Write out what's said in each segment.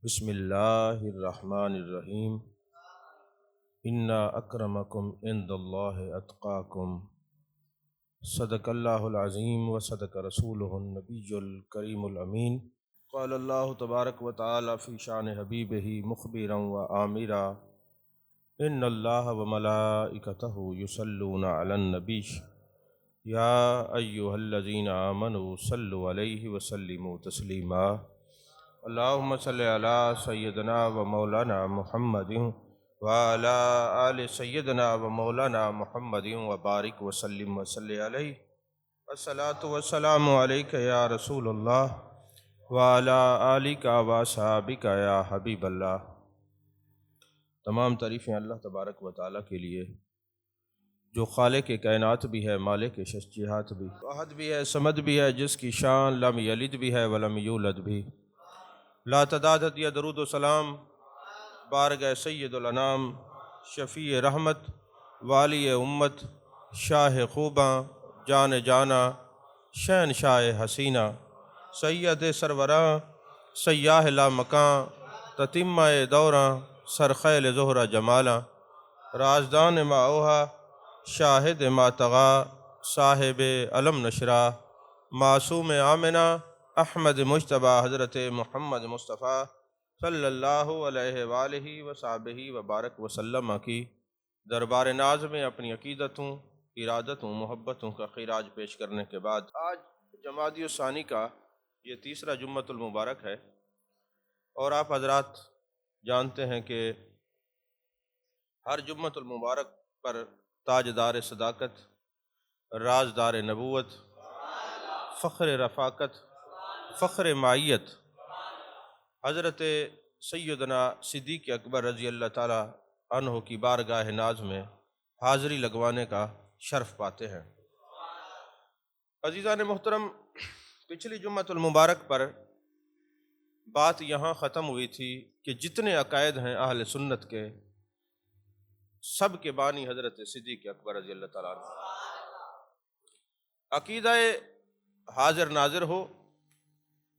بسم اللہ الرحمن الرحیم انا اکرمکم عند اللہ اتقاکم صدق اللہ العظیم و صدق رسولہ النبی الکریم الامین قال اللہ تبارک و تعالی فی شان حبیبہ مخبرا و آمرا ان اللہ و ملائکتہ یصلون علی النبی یا ایہا الذین آمنوا صلوا علیہ وسلموا تسلیما اللہم صلی علی سیدنا و مولانا محمد وعلی آل سیدنا و مولانا محمد وبارک وسلم وصلی علیہ الصلاۃ والسلام علیک یا رسول اللہ وعلی آلک و اصحابک یا حبیب اللہ۔ تمام تعریفیں اللہ تبارک و تعالیٰ کے لیے جو خالق کائنات بھی ہے، مالک شجاعت بھی، احد بھی ہے، صمد بھی ہے، جس کی شان لم یلد بھی ہے ولم یولد بھی۔ لا تعداد یا درود و سلام بارگاہ سید الانام، شفیع رحمت، والی امت، شاہ خوباں، جان جانا، شہنشاہ حسینہ، سید سروراں، سیاہ لا مکاں، تتمہ دوراں، سرخیل زہرہ جمالاں، رازدان ما اوہا، شاہد ما طغا، صاحب علم نشرہ، معصوم آمنہ، احمد مجتبی حضرت محمد مصطفیٰ صلی اللہ علیہ وآلہ وصحبہ وبارک وسلم کی دربار ناز میں اپنی عقیدتوں، ارادتوں، محبتوں کا خراج پیش کرنے کے بعد، آج جمادی الثانی کا یہ تیسرا جمعۃ المبارک ہے، اور آپ حضرات جانتے ہیں کہ ہر جمعۃ المبارک پر تاجدار صداقت، رازدار نبوت، فخر رفاقت، فخر معیت حضرت سیدنا صدیق اکبر رضی اللہ تعالی عنہ کی بارگاہ ناز میں حاضری لگوانے کا شرف پاتے ہیں۔ عزیزان محترم، پچھلی جمعۃ المبارک پر بات یہاں ختم ہوئی تھی کہ جتنے عقائد ہیں اہل سنت کے، سب کے بانی حضرت صدیق اکبر رضی اللہ تعالیٰ عنہ۔ عقیدہ حاضر ناظر ہو،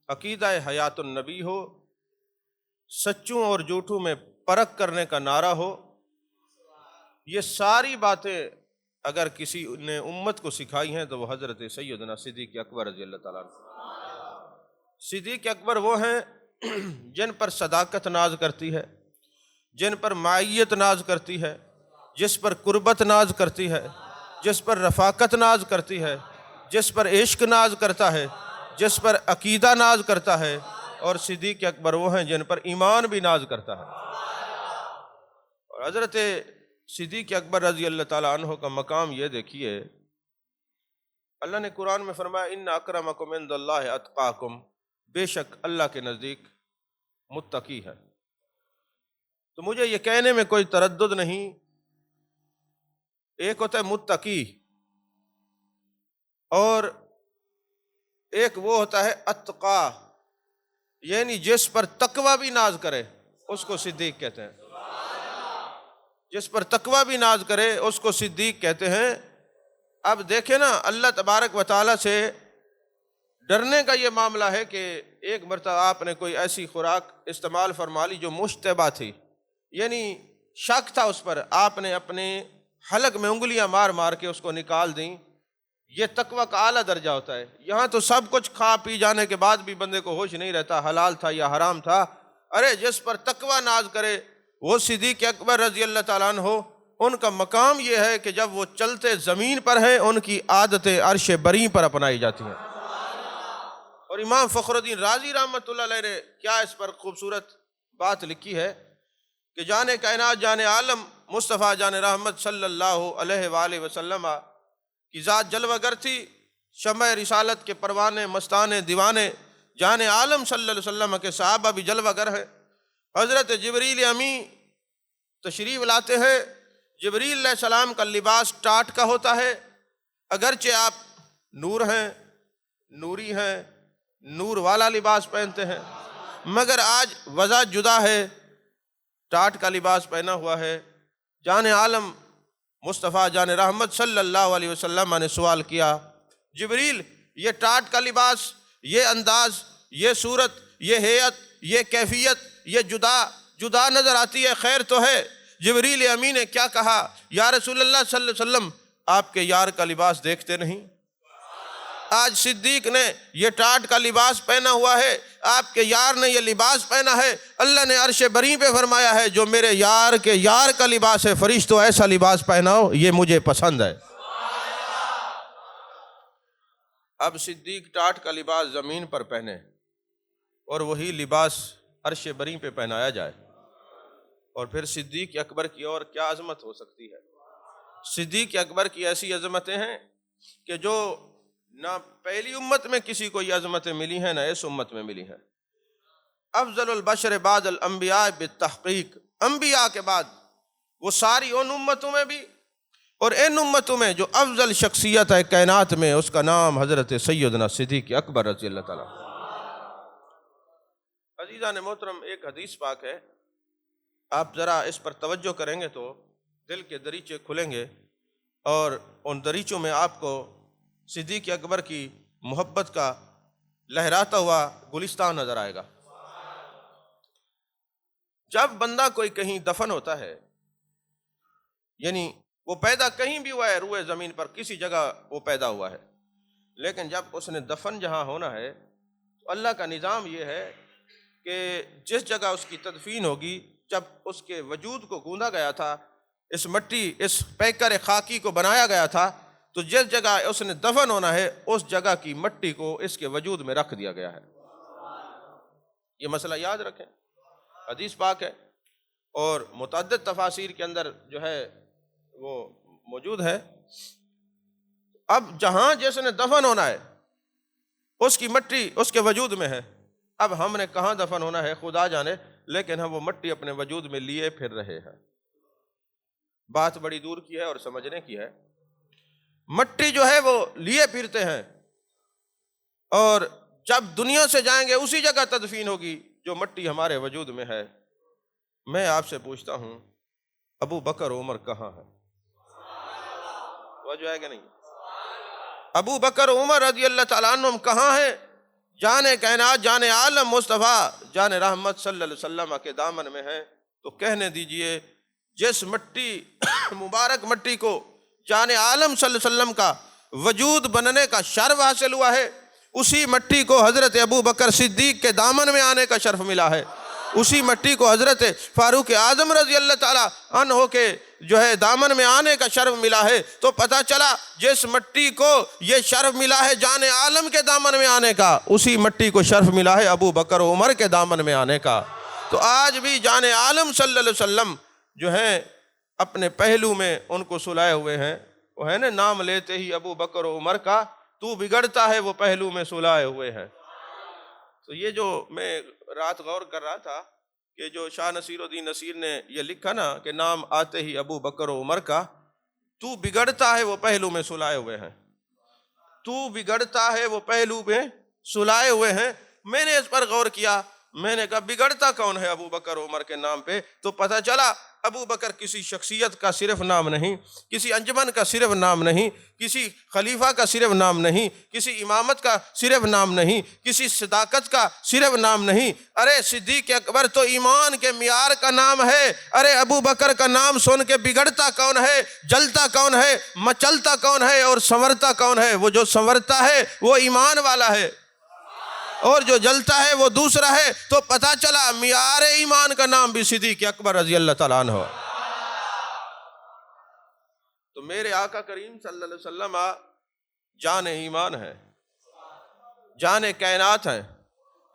عقیدہ حیات النبی ہو، سچوں اور جھوٹوں میں پرکھ کرنے کا نعرہ ہو، یہ ساری باتیں اگر کسی نے امت کو سکھائی ہیں تو وہ حضرت سیدنا صدیق اکبر رضی اللہ تعالیٰ عنہ۔ صدیق اکبر وہ ہیں جن پر صداقت ناز کرتی ہے، جن پر معیت ناز کرتی ہے، جس پر قربت ناز کرتی ہے، جس پر رفاقت ناز کرتی ہے، جس پر عشق ناز کرتا ہے، جس پر عقیدہ ناز کرتا ہے، اور صدیق اکبر وہ ہیں جن پر ایمان بھی ناز کرتا ہے۔ اور حضرت صدیق اکبر رضی اللہ تعالیٰ عنہ کا مقام یہ دیکھیے، اللہ نے قرآن میں فرمایا ان اکرمکم عند اللہ اتقاکم، بے شک اللہ کے نزدیک متقی ہے۔ تو مجھے یہ کہنے میں کوئی تردد نہیں، ایک ہوتا ہے متقی اور ایک وہ ہوتا ہے اتقا، یعنی جس پر تقوی بھی ناز کرے اس کو صدیق کہتے ہیں۔ جس پر تقوی بھی ناز کرے اس کو صدیق کہتے ہیں۔ اب دیکھیں نا، اللہ تبارک و تعالیٰ سے ڈرنے کا یہ معاملہ ہے کہ ایک مرتبہ آپ نے کوئی ایسی خوراک استعمال فرما لی جو مشتبہ تھی، یعنی شک تھا اس پر، آپ نے اپنے حلق میں انگلیاں مار مار کے اس کو نکال دیں۔ یہ تقوی کا اعلیٰ درجہ ہوتا ہے۔ یہاں تو سب کچھ کھا پی جانے کے بعد بھی بندے کو ہوش نہیں رہتا حلال تھا یا حرام تھا۔ ارے جس پر تقوی ناز کرے وہ صدیق اکبر رضی اللہ تعالیٰ عنہ، ان کا مقام یہ ہے کہ جب وہ چلتے زمین پر ہیں ان کی عادتیں عرش بری پر اپنائی جاتی ہیں۔ اور امام فخر الدین رازی رحمۃ اللہ علیہ نے کیا اس پر خوبصورت بات لکھی ہے کہ جان کائنات، جان عالم، مصطفیٰ جان رحمت صلی اللہ علیہ وآلہ وسلم کی ذات جلوہ گر تھی، شمع رسالت کے پروانے، مستانے، دیوانے، جان عالم صلی اللہ علیہ وسلم کے صحابہ بھی جلوہ گر ہیں۔ حضرت جبریل امی تشریف لاتے ہیں، جبریل علیہ السلام کا لباس ٹاٹ کا ہوتا ہے، اگرچہ آپ نور ہیں، نوری ہیں، نور والا لباس پہنتے ہیں، مگر آج وضع جدا ہے، ٹاٹ کا لباس پہنا ہوا ہے۔ جان عالم مصطفیٰ جان رحمت صلی اللہ علیہ وسلم نے سوال کیا، جبریل یہ ٹاٹ کا لباس، یہ انداز، یہ صورت، یہ ہیئت، یہ کیفیت، یہ جدا نظر آتی ہے، خیر تو ہے۔ جبریل امین نے کیا کہا؟ یا رسول اللہ صلی اللہ علیہ وسلم، آپ کے یار کا لباس دیکھتے نہیں؟ آج صدیق نے یہ ٹاٹ کا لباس پہنا ہوا ہے، آپ کے یار نے یہ لباس پہنا ہے۔ اللہ نے عرش بری پہ فرمایا ہے جو میرے یار کے یار کا لباس ہے، فرشتوں ایسا لباس پہناؤ، یہ مجھے پسند ہے۔ اب صدیق ٹاٹ کا لباس زمین پر پہنے اور وہی لباس عرش بری پہ پہنایا جائے، اور پھر صدیق اکبر کی اور کیا عظمت ہو سکتی ہے؟ صدیق اکبر کی ایسی عظمتیں ہیں کہ جو نہ پہلی امت میں کسی کو یہ عظمتیں ملی ہیں، نہ اس امت میں ملی ہیں۔ افضل البشر بعد الانبیاء بالتحقیق، انبیاء کے بعد وہ ساری ان امتوں میں بھی اور ان امتوں میں جو افضل شخصیت ہے کائنات میں، اس کا نام حضرت سیدنا صدیق اکبر رضی اللہ تعالیٰ۔ عزیزان محترم، ایک حدیث پاک ہے، آپ ذرا اس پر توجہ کریں گے تو دل کے دریچے کھلیں گے، اور ان دریچوں میں آپ کو صدیق اکبر کی محبت کا لہراتا ہوا گلستان نظر آئے گا۔ جب بندہ کوئی کہیں دفن ہوتا ہے، یعنی وہ پیدا کہیں بھی ہوا ہے، روئے زمین پر کسی جگہ وہ پیدا ہوا ہے، لیکن جب اس نے دفن جہاں ہونا ہے تو اللہ کا نظام یہ ہے کہ جس جگہ اس کی تدفین ہوگی، جب اس کے وجود کو گوندا گیا تھا، اس مٹی، اس پیکر خاکی کو بنایا گیا تھا، تو جس جگہ اس نے دفن ہونا ہے اس جگہ کی مٹی کو اس کے وجود میں رکھ دیا گیا ہے۔ یہ مسئلہ یاد رکھیں، حدیث پاک ہے اور متعدد تفاسیر کے اندر جو ہے وہ موجود ہے۔ اب جہاں جس نے دفن ہونا ہے اس کی مٹی اس کے وجود میں ہے، اب ہم نے کہاں دفن ہونا ہے خدا جانے، لیکن ہم وہ مٹی اپنے وجود میں لیے پھر رہے ہیں۔ بات بڑی دور کی ہے اور سمجھنے کی ہے۔ مٹی جو ہے وہ لیے پھرتے ہیں، اور جب دنیا سے جائیں گے اسی جگہ تدفین ہوگی جو مٹی ہمارے وجود میں ہے۔ میں آپ سے پوچھتا ہوں، ابو بکر عمر کہاں ہے؟ وجہ ہے کہ نہیں؟ ابو بکر عمر رضی اللہ تعالیٰ عنہم کہاں ہیں؟ جان کائنات، جان عالم مصطفیٰ، جان رحمت صلی اللہ علیہ وسلم کے دامن میں ہیں۔ تو کہنے دیجئے، جس مٹی مبارک مٹی کو جان عالم صلی اللہ علیہ وسلم کا وجود بننے کا شرف حاصل ہوا ہے، اسی مٹی کو حضرت ابو بکر صدیق کے دامن میں آنے کا شرف ملا ہے، اسی مٹی کو حضرت فاروق اعظم رضی اللہ تعالیٰ عنہ کے جو ہے دامن میں آنے کا شرف ملا ہے۔ تو پتہ چلا جس مٹی کو یہ شرف ملا ہے جان عالم کے دامن میں آنے کا، اسی مٹی کو شرف ملا ہے ابو بکر عمر کے دامن میں آنے کا۔ تو آج بھی جان عالم صلی اللہ علیہ وسلم جو ہیں اپنے پہلو میں ان کو سلائے ہوئے ہیں، وہ ہے نا نام لیتے ہی ابو بکر عمر کا تو بگڑتا ہے، وہ پہلو میں سلائے ہوئے ہیں۔ تو یہ جو میں رات غور کر رہا تھا کہ جو شاہ نصیر الدین نصیر نے یہ لکھا نا کہ نام آتے ہی ابو بکر و عمر کا تو بگڑتا ہے وہ پہلو میں سلائے ہوئے ہیں، تو بگڑتا ہے وہ پہلو میں سلائے ہوئے ہیں۔ میں نے اس پر غور کیا، میں نے کہا بگڑتا کون ہے ابو بکر و عمر کے نام پہ؟ تو پتہ چلا ابو بکر کسی شخصیت کا صرف نام نہیں، کسی انجمن کا صرف نام نہیں، کسی خلیفہ کا صرف نام نہیں، کسی امامت کا صرف نام نہیں، کسی صداقت کا صرف نام نہیں۔ ارے صدیق اکبر تو ایمان کے معیار کا نام ہے۔ ارے ابو بکر کا نام سن کے بگڑتا کون ہے، جلتا کون ہے، مچلتا کون ہے اور سنورتا کون ہے؟ وہ جو سنورتا ہے وہ ایمان والا ہے، اور جو جلتا ہے وہ دوسرا ہے۔ تو پتہ چلا معیار ایمان کا نام بھی صدیق اکبر رضی اللہ تعالیٰ عنہ۔ تو میرے آقا کریم صلی اللہ علیہ وسلم جان ایمان ہے، جان کائنات ہیں،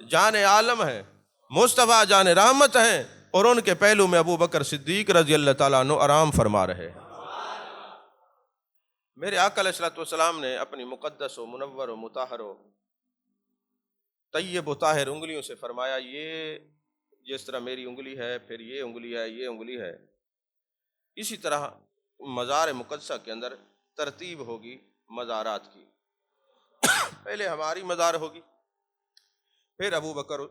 جان عالم ہے، مصطفیٰ جان رحمت ہیں، اور ان کے پہلو میں ابو بکر صدیق رضی اللہ تعالیٰ عنہ آرام فرما رہے ہیں۔ میرے آقا علیہ الصلوۃ والسلام نے اپنی مقدس و منور و مطہر و طیب و طاہر انگلیوں سے فرمایا، یہ جس طرح میری انگلی ہے، پھر یہ انگلی ہے، یہ انگلی ہے، اسی طرح مزار مقدسہ کے اندر ترتیب ہوگی مزارات کی۔ پہلے ہماری مزار ہوگی، پھر ابو بکر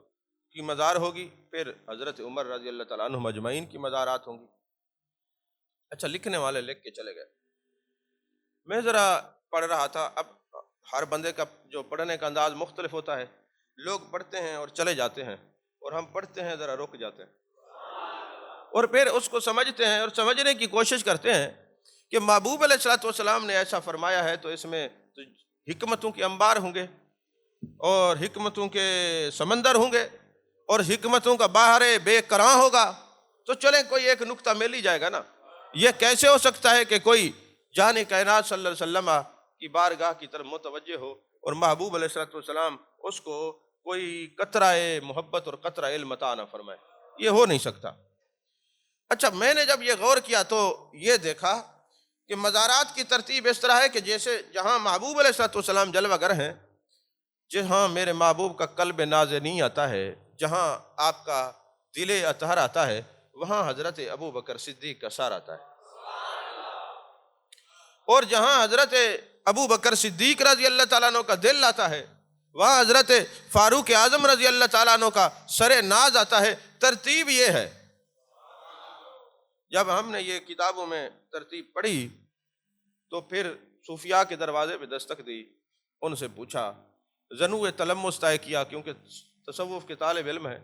کی مزار ہوگی، پھر حضرت عمر رضی اللہ تعالیٰ عنہ مجمعین کی مزارات ہوں گی۔ اچھا، لکھنے والے لکھ کے چلے گئے، میں ذرا پڑھ رہا تھا۔ اب ہر بندے کا جو پڑھنے کا انداز مختلف ہوتا ہے، لوگ پڑھتے ہیں اور چلے جاتے ہیں، اور ہم پڑھتے ہیں ذرا رک جاتے ہیں، اور پھر اس کو سمجھتے ہیں اور سمجھنے کی کوشش کرتے ہیں کہ محبوب علیہ الصلوۃ والسلام نے ایسا فرمایا ہے تو اس میں تو حکمتوں کے انبار ہوں گے اور حکمتوں کے سمندر ہوں گے اور حکمتوں کا بحر بے کراں ہوگا، تو چلیں کوئی ایک نقطہ مل ہی جائے گا نا۔ یہ کیسے ہو سکتا ہے کہ کوئی جان کائنات صلی اللہ علیہ وسلم کی بارگاہ کی طرف متوجہ ہو اور محبوب علیہ الصلوۃ والسلام اس کو کوئی قطرہ محبت اور قطرہ علم عطا نہ فرمائے؟ یہ ہو نہیں سکتا۔ اچھا، میں نے جب یہ غور کیا تو یہ دیکھا کہ مزارات کی ترتیب اس طرح ہے کہ جیسے جہاں محبوب علیہ الصلوۃ والسلام جلوہ گر ہیں، جہاں میرے محبوب کا قلب نازنی آتا ہے، جہاں آپ کا دل اطہر آتا ہے، وہاں حضرت ابو بکر صدیق کا سار آتا ہے، اور جہاں حضرت ابو بکر صدیق رضی اللہ تعالیٰ عنہ کا دل آتا ہے، وہاں حضرت فاروق اعظم رضی اللہ تعالیٰ عنہ کا سر ناز آتا ہے۔ ترتیب یہ ہے۔ جب ہم نے یہ کتابوں میں ترتیب پڑھی تو پھر صوفیاء کے دروازے پہ دستک دی، ان سے پوچھا، ذنوع تلمس طے کیا، کیونکہ تصوف کے طالب علم ہے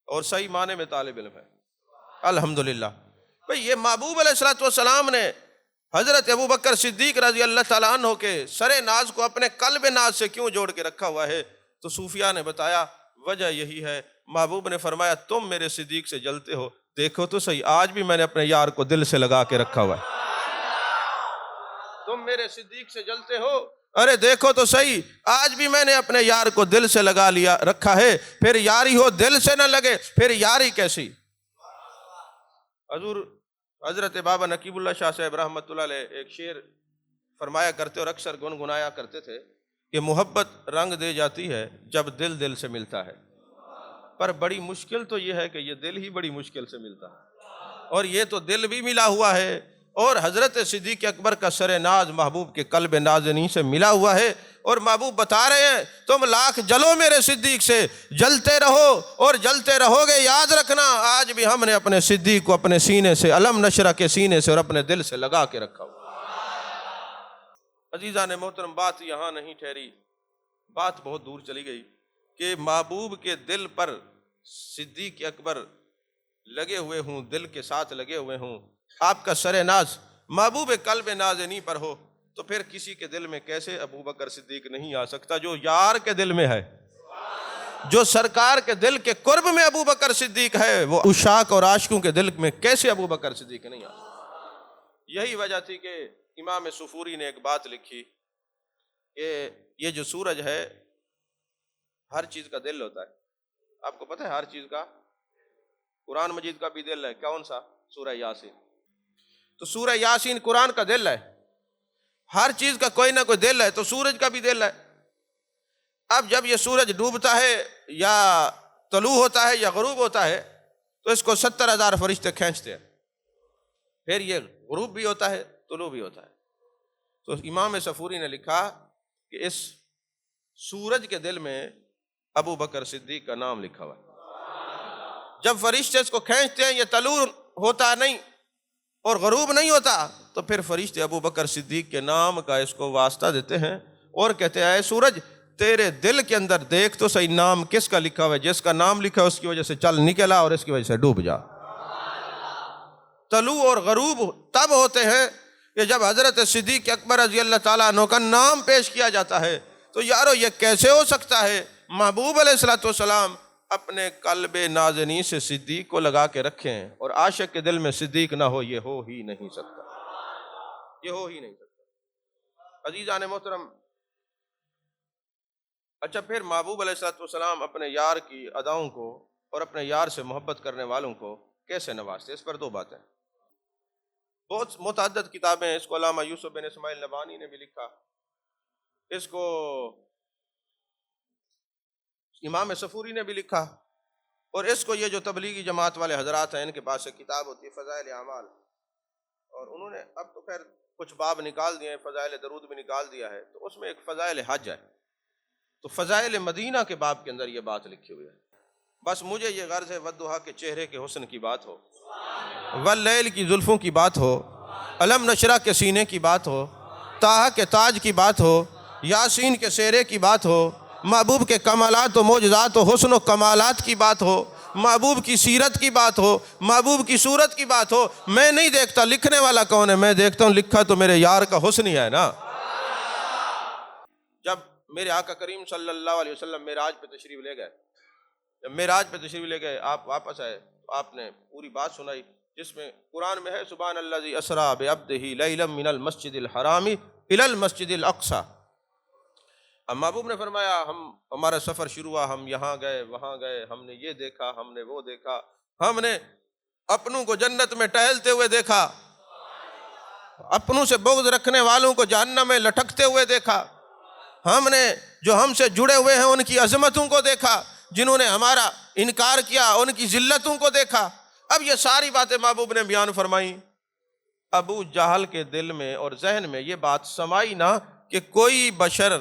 اور صحیح معنی میں طالب علم ہے الحمدللہ۔ بھئی یہ محبوب علیہ الصلوۃ والسلام نے حضرت ابو بکر صدیق رضی اللہ تعالیٰ عنہ کے سر ناز کو اپنے قلب ناز سے کیوں جوڑ کے رکھا ہوا ہے؟ تو صوفیاء نے بتایا وجہ یہی ہے، محبوب نے فرمایا تم میرے صدیق سے جلتے ہو، دیکھو تو صحیح، آج بھی میں نے اپنے یار کو دل سے لگا کے رکھا ہوا ہے۔ تم میرے صدیق سے جلتے ہو، ارے دیکھو تو صحیح، آج بھی میں نے اپنے یار کو دل سے لگا لیا رکھا ہے۔ پھر یاری ہو دل سے نہ لگے، پھر یاری کیسی؟ حضور حضرت بابا نقیب اللہ شاہ صاحب رحمۃ اللہ علیہ ایک شعر فرمایا کرتے اور اکثر گنگنایا کرتے تھے کہ محبت رنگ دے جاتی ہے جب دل دل سے ملتا ہے، پر بڑی مشکل تو یہ ہے کہ یہ دل ہی بڑی مشکل سے ملتا ہے، اور یہ تو دل بھی ملا ہوا ہے، اور حضرت صدیق اکبر کا سر ناز محبوب کے قلب نازنی سے ملا ہوا ہے، اور محبوب بتا رہے ہیں تم لاکھ جلو میرے صدیق سے، جلتے رہو اور جلتے رہو گے، یاد رکھنا آج بھی ہم نے اپنے صدیق کو اپنے سینے سے، علم نشرہ کے سینے سے اور اپنے دل سے لگا کے رکھا ہوا۔ عزیزان محترم، بات یہاں نہیں ٹھہری، بات بہت دور چلی گئی کہ محبوب کے دل پر صدیق اکبر لگے ہوئے ہوں، دل کے ساتھ لگے ہوئے ہوں، آپ کا سر ناز محبوب قلب نازنی پر ہو، تو پھر کسی کے دل میں کیسے ابو بکر صدیق نہیں آ سکتا؟ جو یار کے دل میں ہے، جو سرکار کے دل کے قرب میں ابو بکر صدیق ہے، وہ عشاق اور عاشقوں کے دل میں کیسے ابو بکر صدیق نہیں آ سکتا؟ یہی وجہ تھی کہ امام صفوری نے ایک بات لکھی کہ یہ جو سورج ہے ہر چیز کا دل ہوتا ہے، آپ کو پتہ ہے ہر چیز کا، قرآن مجید کا بھی دل ہے، کون سا؟ سورہ یاسین۔ تو سورہ یاسین قرآن کا دل ہے، ہر چیز کا کوئی نہ کوئی دل ہے، تو سورج کا بھی دل ہے۔ اب جب یہ سورج ڈوبتا ہے یا طلوع ہوتا ہے یا غروب ہوتا ہے تو اس کو 70,000 فرشتے کھینچتے ہیں، پھر یہ غروب بھی ہوتا ہے طلوع بھی ہوتا ہے۔ تو امام صفوری نے لکھا کہ اس سورج کے دل میں ابو بکر صدیق کا نام لکھا ہوا ہے۔ جب فرشتے اس کو کھینچتے ہیں، یہ طلوع ہوتا نہیں اور غروب نہیں ہوتا، تو پھر فرشتے ابو بکر صدیق کے نام کا اس کو واسطہ دیتے ہیں اور کہتے ہیں اے سورج تیرے دل کے اندر دیکھ تو صحیح نام کس کا لکھا ہوا ہے، جس کا نام لکھا ہے اس کی وجہ سے چل نکلا اور اس کی وجہ سے ڈوب جا۔ طلوع اور غروب تب ہوتے ہیں کہ جب حضرت صدیق اکبر رضی اللہ تعالیٰ عنہ کا نام پیش کیا جاتا ہے۔ تو یارو یہ کیسے ہو سکتا ہے؟ محبوب علیہ الصلوۃ والسلام اپنے قلب نازنی سے صدیق کو لگا کے رکھیں اور عاشق کے دل میں صدیق نہ ہو، یہ ہو ہی نہیں سکتا، یہ ہو ہی نہیں سکتا۔ عزیزان محترم، اچھا پھر محبوب علیہ الصلوۃ والسلام اپنے یار کی اداؤں کو اور اپنے یار سے محبت کرنے والوں کو کیسے نوازتے؟ اس پر دو باتیں، بہت متعدد کتابیں ہیں، اس کو علامہ یوسف بن اسماعیل نبہانی نے بھی لکھا، اس کو امام صفوری نے بھی لکھا، اور اس کو یہ جو تبلیغی جماعت والے حضرات ہیں ان کے پاس ایک کتاب ہوتی ہے فضائل اعمال، اور انہوں نے اب تو خیر کچھ باب نکال دیے ہیں، فضائل درود بھی نکال دیا ہے، تو اس میں ایک فضائل حج ہے، تو فضائل مدینہ کے باب کے اندر یہ بات لکھی ہوئی ہے۔ بس مجھے یہ غرض ہے ودھا کے چہرے کے حسن کی بات ہو، واللیل کی زلفوں کی بات ہو، علم نشرہ کے سینے کی بات ہو، طٰہٰ کے تاج کی بات ہو، یاسین کے سیرے کی بات ہو، محبوب کے کمالات و معجزات و حسن و کمالات کی بات ہو، محبوب کی سیرت کی بات ہو، محبوب کی صورت کی بات ہو، میں نہیں دیکھتا لکھنے والا کون ہے، میں دیکھتا ہوں لکھا تو میرے یار کا حسن ہی ہے نا۔ جب میرے آقا کریم صلی اللہ علیہ وسلم معراج پہ تشریف لے گئے، جب معراج پہ تشریف لے گئے، آپ واپس آئے تو آپ نے پوری بات سنائی، جس میں قرآن میں ہے سبحان الذی اسریٰ بعبدہ لیلا من المسجد الحرام الی المسجد الاقصی۔ اب محبوب نے فرمایا ہمارا سفر شروع ہوا، ہم یہاں گئے وہاں گئے، ہم نے یہ دیکھا، ہم نے وہ دیکھا، ہم نے اپنوں کو جنت میں ٹہلتے ہوئے دیکھا، اپنوں سے بغض رکھنے والوں کو جہنم میں لٹکتے ہوئے دیکھا، ہم نے جو ہم سے جڑے ہوئے ہیں ان کی عظمتوں کو دیکھا، جنہوں نے ہمارا انکار کیا ان کی ذلتوں کو دیکھا۔ اب یہ ساری باتیں محبوب نے بیان فرمائیں۔ ابو جہل کے دل میں اور ذہن میں یہ بات سمائی نہ کہ کوئی بشر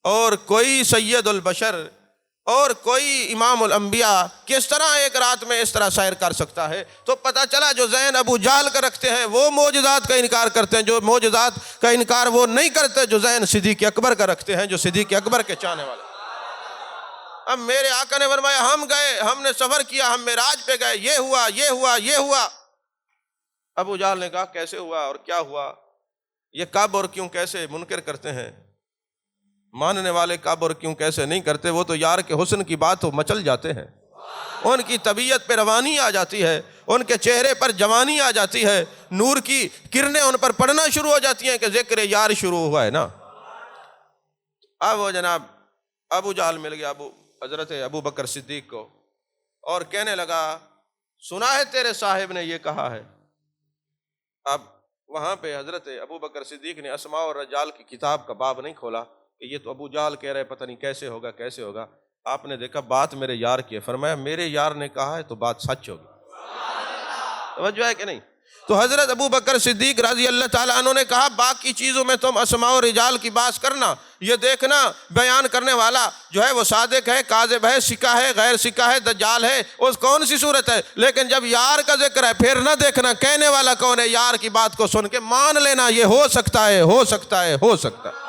اور کوئی سید البشر اور کوئی امام الانبیاء کس طرح ایک رات میں اس طرح سیر کر سکتا ہے۔ تو پتہ چلا جو ذہن ابو جہل کا رکھتے ہیں وہ معجزات کا انکار کرتے ہیں، جو معجزات کا انکار وہ نہیں کرتے جو ذہن صدیق اکبر کا رکھتے ہیں، جو صدیق اکبر کے چاہنے والے۔ اب میرے آقا نے فرمایا ہم گئے، ہم نے سفر کیا، ہم معراج پہ گئے، یہ ہوا یہ ہوا یہ ہوا۔ ابو جہل نے کہا کیسے ہوا اور کیا ہوا، یہ کب اور کیوں کیسے منکر کرتے ہیں، ماننے والے کب اور کیوں کیسے نہیں کرتے، وہ تو یار کے حسن کی بات ہو مچل جاتے ہیں، ان کی طبیعت پہ روانی آ جاتی ہے، ان کے چہرے پر جوانی آ جاتی ہے، نور کی کرنیں ان پر پڑنا شروع ہو جاتی ہیں کہ ذکر یار شروع ہوا ہے نا۔ اب وہ جناب ابو جہل مل گیا حضرت ابو بکر صدیق کو اور کہنے لگا سنا ہے تیرے صاحب نے یہ کہا ہے۔ اب وہاں پہ حضرت ابو بکر صدیق نے اسماء اور رجال کی کتاب کا باب نہیں کھولا کہ یہ تو ابو جہل کہہ رہے پتہ نہیں کیسے ہوگا کیسے ہوگا۔ آپ نے دیکھا بات میرے یار کی ہے، فرمایا میرے یار نے کہا ہے تو بات سچ ہوگی۔ توجہ ہے کہ نہیں؟ تو حضرت ابو بکر صدیق رضی اللہ تعالیٰ عنہ نے کہا باقی چیزوں میں تم اسماء و رجال کی بات کرنا، یہ دیکھنا بیان کرنے والا جو ہے وہ صادق ہے، کاذب ہے، سکہ ہے، غیر سکہ ہے، دجال ہے، اس کون سی صورت ہے، لیکن جب یار کا ذکر ہے پھر نہ دیکھنا کہنے والا کون ہے، یار کی بات کو سن کے مان لینا یہ ہو سکتا ہے ہو سکتا ہے ہو سکتا ہے۔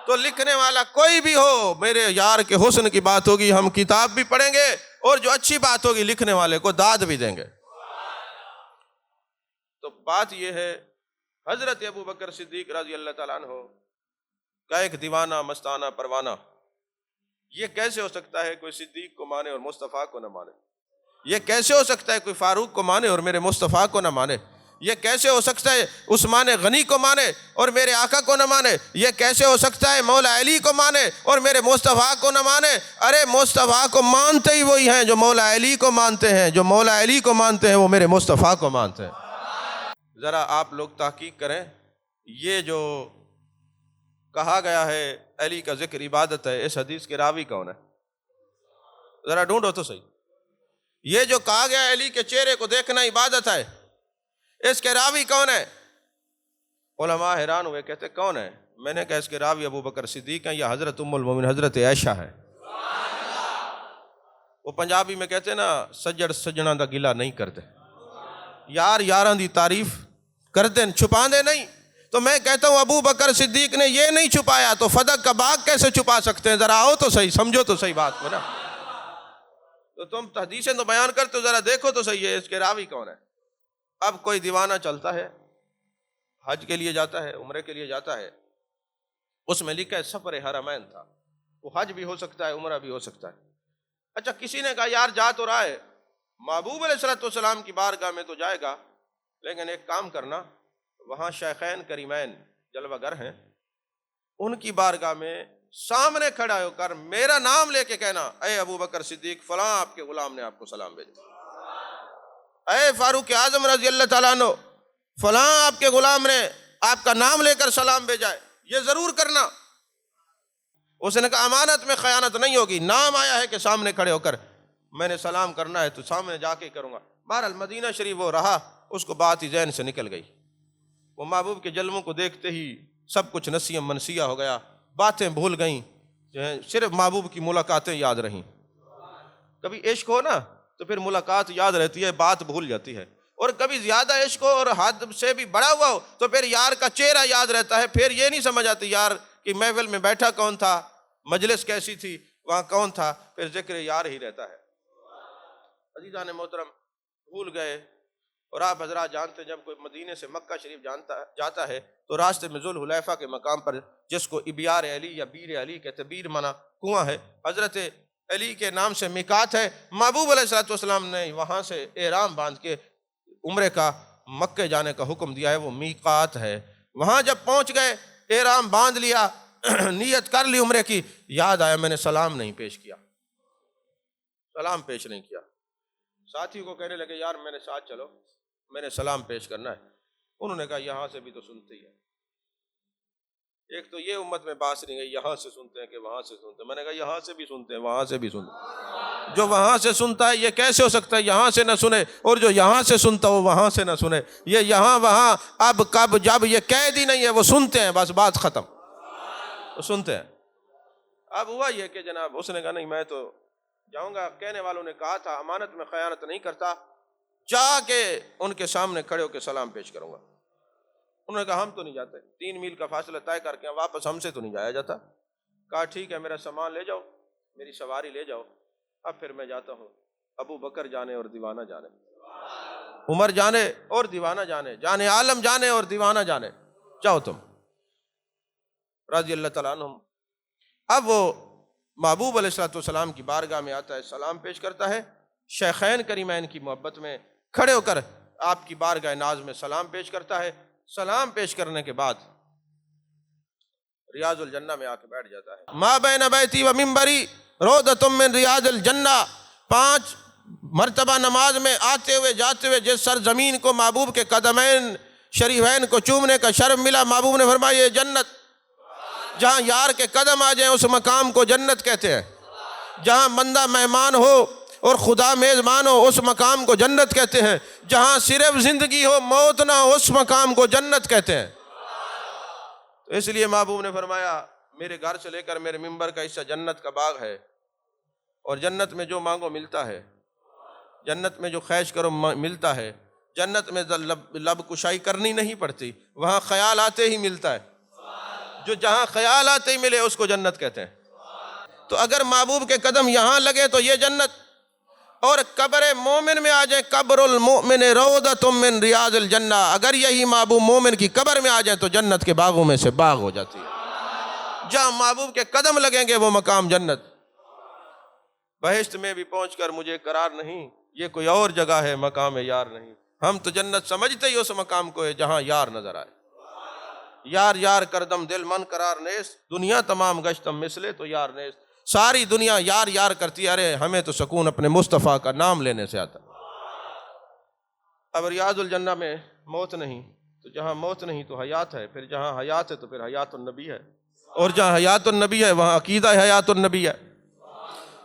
تو لکھنے والا کوئی بھی ہو میرے یار کے حسن کی بات ہوگی، ہم کتاب بھی پڑھیں گے اور جو اچھی بات ہوگی لکھنے والے کو داد بھی دیں گے۔ تو بات یہ ہے حضرت ابو بکر صدیق رضی اللہ تعالیٰ عنہ کا ایک دیوانہ مستانہ پروانہ، یہ کیسے ہو سکتا ہے کوئی صدیق کو مانے اور مصطفیٰ کو نہ مانے؟ یہ کیسے ہو سکتا ہے کوئی فاروق کو مانے اور میرے مصطفیٰ کو نہ مانے؟ یہ کیسے ہو سکتا ہے عثمان غنی کو مانے اور میرے آقا کو نہ مانے؟ یہ کیسے ہو سکتا ہے مولا علی کو مانے اور میرے مصطفیٰ کو نہ مانے؟ ارے مصطفیٰ کو مانتے ہی وہی ہیں جو مولا علی کو مانتے ہیں، جو مولا علی کو مانتے ہیں وہ میرے مصطفیٰ کو مانتے ہیں۔ ذرا آپ لوگ تحقیق کریں، یہ جو کہا گیا ہے علی کا ذکر عبادت ہے، اس حدیث کے راوی کون ہے؟ ذرا ڈھونڈو تو صحیح۔ یہ جو کہا گیا علی کے چہرے کو دیکھنا عبادت ہے، اس کے راوی کون ہے؟ علماء حیران ہوئے، کہتے کون ہے؟ میں نے کہا اس کے راوی ابو بکر صدیق ہیں یا حضرت ام المومنین حضرت عائشہ ہے۔ وہ پنجابی میں کہتے ہیں نا سجڑ سجنا دا گلہ نہیں کرتے، یار یاراں دی تعریف کرتے ہیں چھپا دے نہیں۔ تو میں کہتا ہوں ابو بکر صدیق نے یہ نہیں چھپایا تو فدق کا باغ کیسے چھپا سکتے ہیں؟ ذرا آؤ تو صحیح، سمجھو تو صحیح بات کو نا۔ تو تم حدیثیں تو بیان کرتے ہو، ذرا دیکھو تو صحیح ہے اس کے راوی کون ہے۔ اب کوئی دیوانہ چلتا ہے حج کے لیے جاتا ہے، عمرے کے لیے جاتا ہے، اس میں لکھا ہے سفر حرمین تھا، وہ حج بھی ہو سکتا ہے عمرہ بھی ہو سکتا ہے۔ اچھا کسی نے کہا یار جا تو رہا ہے محبوب علیہ السلام کی بارگاہ میں تو جائے گا، لیکن ایک کام کرنا وہاں شیخین کریمین جلوہ گر ہیں، ان کی بارگاہ میں سامنے کھڑا ہو کر میرا نام لے کے کہنا اے ابو بکر صدیق فلاں آپ کے غلام نے آپ کو سلام بھیجا، اے فاروق اعظم رضی اللہ تعالیٰ عنہ فلاں آپ کے غلام نے آپ کا نام لے کر سلام بھیجا ہے، یہ ضرور کرنا۔ اس نے کہا امانت میں خیانت نہیں ہوگی، نام آیا ہے کہ سامنے کھڑے ہو کر میں نے سلام کرنا ہے تو سامنے جا کے کروں گا۔ بہرحال مدینہ شریف وہ رہا، اس کو بات ہی ذہن سے نکل گئی، وہ محبوب کے جلووں کو دیکھتے ہی سب کچھ نسیم منسیہ ہو گیا، باتیں بھول گئیں، صرف محبوب کی ملاقاتیں یاد رہیں۔ کبھی عشق ہو نا تو پھر ملاقات یاد رہتی ہے، بات بھول جاتی ہے، اور کبھی زیادہ عشق ہو اور حد سے بھی بڑا ہوا ہو تو پھر یار کا چہرہ یاد رہتا ہے، پھر یہ نہیں سمجھ آتی یار کہ محفل میں بیٹھا کون تھا، مجلس کیسی تھی، وہاں کون تھا، پھر ذکر یار ہی رہتا ہے۔ عزیزان محترم، بھول گئے، اور آپ حضرات جانتے ہیں جب کوئی مدینے سے مکہ شریف جاتا ہے تو راستے میں ذوالحلیفہ کے مقام پر، جس کو ابیار علی یا بیر علی کہتے، بیر منا کنواں ہے، حضرت علی کے نام سے میقات ہے، محبوب علیہ الصلوۃ والسلام نے وہاں سے احرام باندھ کے عمرے کا مکے جانے کا حکم دیا ہے، وہ میقات ہے۔ وہاں جب پہنچ گئے، احرام باندھ لیا، نیت کر لی عمرے کی، یاد آیا میں نے سلام نہیں پیش کیا، سلام پیش نہیں کیا۔ ساتھی کو کہنے لگے یار میرے ساتھ چلو، میں نے سلام پیش کرنا ہے۔ انہوں نے کہا یہاں سے بھی تو سنتے ہی ہیں، ایک تو یہ امت میں باس نہیں گئی، یہاں سے سنتے ہیں کہ وہاں سے سنتے ہیں۔ میں نے کہا یہاں سے بھی سنتے ہیں، وہاں سے بھی سنتے ہیں۔ جو وہاں سے سنتا ہے یہ کیسے ہو سکتا ہے یہاں سے نہ سنے، اور جو یہاں سے سنتا ہو وہاں سے نہ سنے؟ یہ یہاں وہاں اب کب جب یہ قید ہی نہیں ہے، وہ سنتے ہیں، بس بات ختم، وہ سنتے ہیں۔ اب ہوا یہ کہ جناب اس نے کہا نہیں میں تو جاؤں گا، کہنے والوں نے کہا تھا امانت میں خیانت نہیں کرتا، جا کے ان کے سامنے کھڑے ہو کے سلام پیش کروں گا۔ انہوں نے کہا ہم تو نہیں جاتے، 3 میل کا فاصلہ طے کر کے واپس ہم سے تو نہیں جایا جاتا۔ کہا ٹھیک ہے میرا سامان لے جاؤ، میری سواری لے جاؤ، اب پھر میں جاتا ہوں۔ ابو بکر جانے اور دیوانہ جانے، عمر جانے اور دیوانہ جانے، جانے عالم جانے اور دیوانہ جانے، جاؤ تم، رضی اللہ تعالیٰ عنہم۔ اب وہ محبوب علیہ الصلوۃ والسلام کی بارگاہ میں آتا ہے، سلام پیش کرتا ہے، شیخین کریمین کی محبت میں کھڑے ہو کر آپ کی بارگاہ ناز میں سلام پیش کرتا ہے۔ سلام پیش کرنے کے بعد ریاض الجنہ میں آ کے بیٹھ جاتا ہے۔ ما بین بیتی و منبری روضۃ من ریاض الجنہ، 5 مرتبہ نماز میں آتے ہوئے جاتے ہوئے جس سرزمین کو محبوب کے قدمین شریفین کو چومنے کا شرف ملا، محبوب نے فرمایا یہ جنت، جہاں یار کے قدم آ جائیں اس مقام کو جنت کہتے ہیں، جہاں بندہ مہمان ہو اور خدا میزبان ہو اس مقام کو جنت کہتے ہیں، جہاں صرف زندگی ہو موت نہ ہو اس مقام کو جنت کہتے ہیں۔ تو اس لیے محبوب نے فرمایا میرے گھر سے لے کر میرے منبر کا حصہ جنت کا باغ ہے، اور جنت میں جو مانگو ملتا ہے، جنت میں جو خواہش کرو ملتا ہے، جنت میں لب کشائی کرنی نہیں پڑتی، وہاں خیال آتے ہی ملتا ہے، جو جہاں خیال آتے ہی ملے اس کو جنت کہتے ہیں۔ تو اگر محبوب کے قدم یہاں لگے تو یہ جنت، اور قبر مومن میں آ جائیں، قبر المؤمن روضۃ من ریاض الجنہ، اگر یہی محبوب مومن کی قبر میں آ جائیں تو جنت کے باغوں میں سے باغ ہو جاتی ہے، جہاں محبوب کے قدم لگیں گے وہ مقام جنت۔ بہشت میں بھی پہنچ کر مجھے قرار نہیں، یہ کوئی اور جگہ ہے، مقام یار نہیں، ہم تو جنت سمجھتے ہی اس مقام کو ہے جہاں یار نظر آئے۔ یار یار کردم دل من قرار نیست، دنیا تمام گشتم مثلے تو یار نیست، ساری دنیا یار یار کرتی ہے، ارے ہمیں تو سکون اپنے مصطفیٰ کا نام لینے سے آتا۔ اب ریاض الجنہ میں موت نہیں، تو جہاں موت نہیں تو حیات ہے، پھر جہاں حیات ہے تو پھر حیات النبی ہے، اور جہاں حیات النبی ہے وہاں عقیدہ حیات النبی ہے۔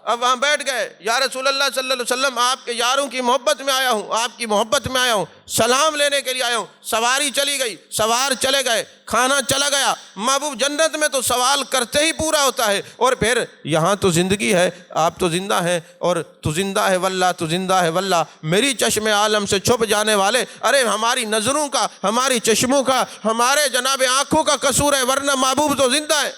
اب وہاں بیٹھ گئے، یا رسول اللہ صلی اللہ علیہ وسلم آپ کے یاروں کی محبت میں آیا ہوں، آپ کی محبت میں آیا ہوں، سلام لینے کے لیے آیا ہوں۔ سواری چلی گئی، سوار چلے گئے، کھانا چلا گیا۔ محبوب جنت میں تو سوال کرتے ہی پورا ہوتا ہے، اور پھر یہاں تو زندگی ہے، آپ تو زندہ ہیں، اور تو زندہ ہے واللہ، تو زندہ ہے واللہ، میری چشم عالم سے چھپ جانے والے، ارے ہماری نظروں کا، ہماری چشموں کا، ہمارے جناب آنکھوں کا قصور ہے، ورنہ محبوب تو زندہ ہے۔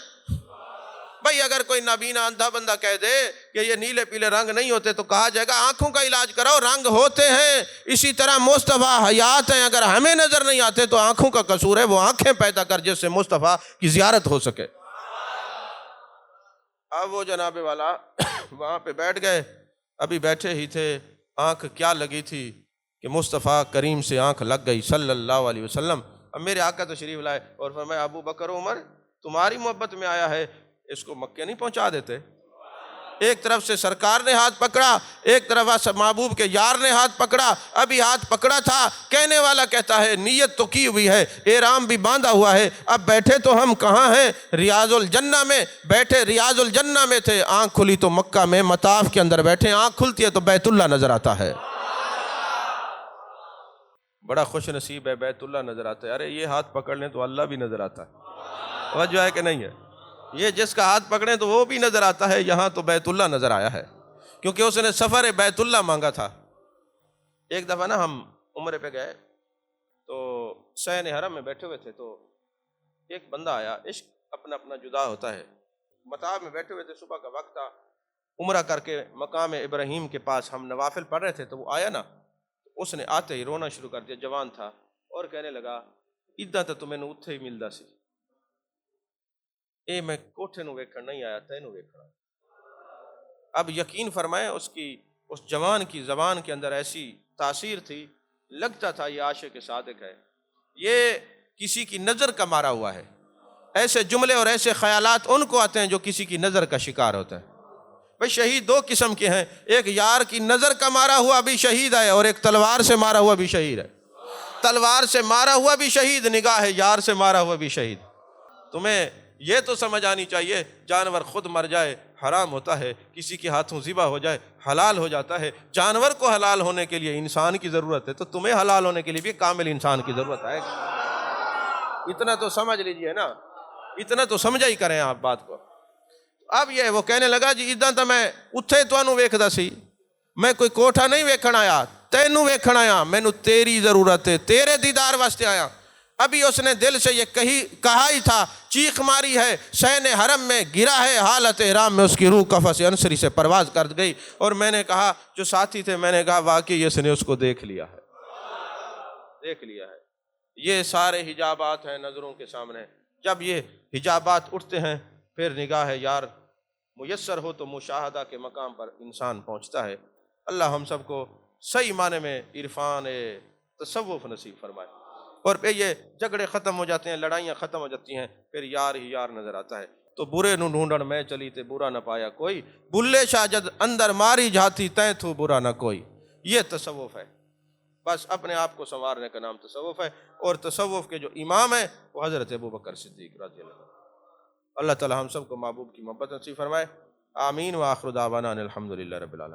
بھئی اگر کوئی نابینا اندھا بندہ کہہ دے کہ یہ نیلے پیلے رنگ نہیں ہوتے تو کہا جائے گا آنکھوں کا علاج کراؤ، رنگ ہوتے ہیں۔ اسی طرح مصطفیٰ حیات ہیں، اگر ہمیں نظر نہیں آتے تو آنکھوں کا قصور ہے، وہ آنکھیں پیدا کر جس سے مصطفیٰ کی زیارت ہو سکے۔ اب وہ جناب والا وہاں پہ بیٹھ گئے، ابھی بیٹھے ہی تھے، آنکھ کیا لگی تھی کہ مصطفیٰ کریم سے آنکھ لگ گئی صلی اللہ علیہ وسلم۔ اب میرے آقا تشریف لائے اور فرمایا ابو بکر عمر تمہاری محبت میں آیا ہے، اس کو مکے نہیں پہنچا دیتے؟ ایک طرف سے سرکار نے ہاتھ پکڑا، ایک طرف سے محبوب کے یار نے ہاتھ پکڑا، ابھی ہاتھ پکڑا تھا، کہنے والا کہتا ہے نیت تو کی ہوئی ہے، احرام بھی باندھا ہوا ہے، اب بیٹھے تو ہم کہاں ہیں؟ ریاض الجنہ میں بیٹھے، ریاض الجنہ میں تھے، آنکھ کھلی تو مکہ میں مطاف کے اندر بیٹھے، آنکھ کھلتی ہے تو بیت اللہ نظر آتا ہے۔ بڑا خوش نصیب ہے، بیت اللہ نظر آتا ہے۔ ارے یہ ہاتھ پکڑ لیں تو اللہ بھی نظر آتا ہے، وجہ ہے کہ نہیں ہے؟ یہ جس کا ہاتھ پکڑیں تو وہ بھی نظر آتا ہے، یہاں تو بیت اللہ نظر آیا ہے، کیونکہ اس نے سفر بیت اللہ مانگا تھا۔ ایک دفعہ نا ہم عمرے پہ گئے تو صحن حرم میں بیٹھے ہوئے تھے، تو ایک بندہ آیا، عشق اپنا اپنا جدا ہوتا ہے، متاع میں بیٹھے ہوئے تھے، صبح کا وقت تھا، عمرہ کر کے مقام ابراہیم کے پاس ہم نوافل پڑھ رہے تھے، تو وہ آیا نا، اس نے آتے ہی رونا شروع کر دیا، جوان تھا، اور کہنے لگا ادھا تو میں نے اتھے ہی ملدا سی، اے میں کوٹھے نو ویکھن نہیں آیا، تینوں ویکھنا۔ اب یقین فرمائیں اس جوان کی زبان کے اندر ایسی تاثیر تھی، لگتا تھا یہ عاشق صادق ہے، یہ کسی کی نظر کا مارا ہوا ہے۔ ایسے جملے اور ایسے خیالات ان کو آتے ہیں جو کسی کی نظر کا شکار ہوتا ہے۔ بھئی شہید دو قسم کے ہیں، ایک یار کی نظر کا مارا ہوا بھی شہید ہے، اور ایک تلوار سے مارا ہوا بھی شہید ہے۔ تلوار سے مارا ہوا بھی شہید، نگاہ یار سے مارا ہوا بھی شہید۔ تمہیں یہ تو سمجھ آنی چاہیے، جانور خود مر جائے حرام ہوتا ہے، کسی کے ہاتھوں ذبح ہو جائے حلال ہو جاتا ہے۔ جانور کو حلال ہونے کے لیے انسان کی ضرورت ہے، تو تمہیں حلال ہونے کے لیے بھی کامل انسان کی ضرورت ہے۔ اتنا تو سمجھ لیجئے نا، اتنا تو سمجھا ہی کریں آپ بات کو۔ اب یہ وہ کہنے لگا جی ادھا تو میں اتھے تانوں ویکھدا سی، میں کوئی کوٹھا نہیں ویکھن آیا، تینوں ویکھن آیا، مینوں تیری ضرورت ہے، تیرے دیدار واسطے آیا۔ ابھی اس نے دل سے یہ کہا ہی تھا، چیخ ماری ہے، شین حرم میں گرا ہے، حالت احرام میں اس کی روح قفس انصری سے پرواز کر گئی۔ اور میں نے کہا جو ساتھی تھے، میں نے کہا واقعی اس نے اس کو دیکھ لیا ہے، دیکھ لیا ہے۔ یہ سارے حجابات ہیں نظروں کے سامنے، جب یہ حجابات اٹھتے ہیں پھر نگاہ یار میسر ہو تو مشاہدہ کے مقام پر انسان پہنچتا ہے۔ اللہ ہم سب کو صحیح معنی میں عرفان تصوف نصیب فرمائے، اور پھر یہ جھگڑے ختم ہو جاتے ہیں، لڑائیاں ختم ہو جاتی ہیں، پھر یار ہی یار نظر آتا ہے۔ تو برے نو ڈھونڈن میں چلی تے برا نہ پایا کوئی، بلے شاہ جد اندر ماری جاتی تیں تو برا نہ کوئی۔ یہ تصوف ہے، بس اپنے آپ کو سنوارنے کا نام تصوف ہے۔ اور تصوف کے جو امام ہیں وہ حضرت ابوبکر صدیق رضی اللہ عنہ۔ اللہ تعالی ہم سب کو محبوب کی محبت نصیب فرمائے، آمین۔ وآخر دعوانا ان الحمدللہ رب العالمین۔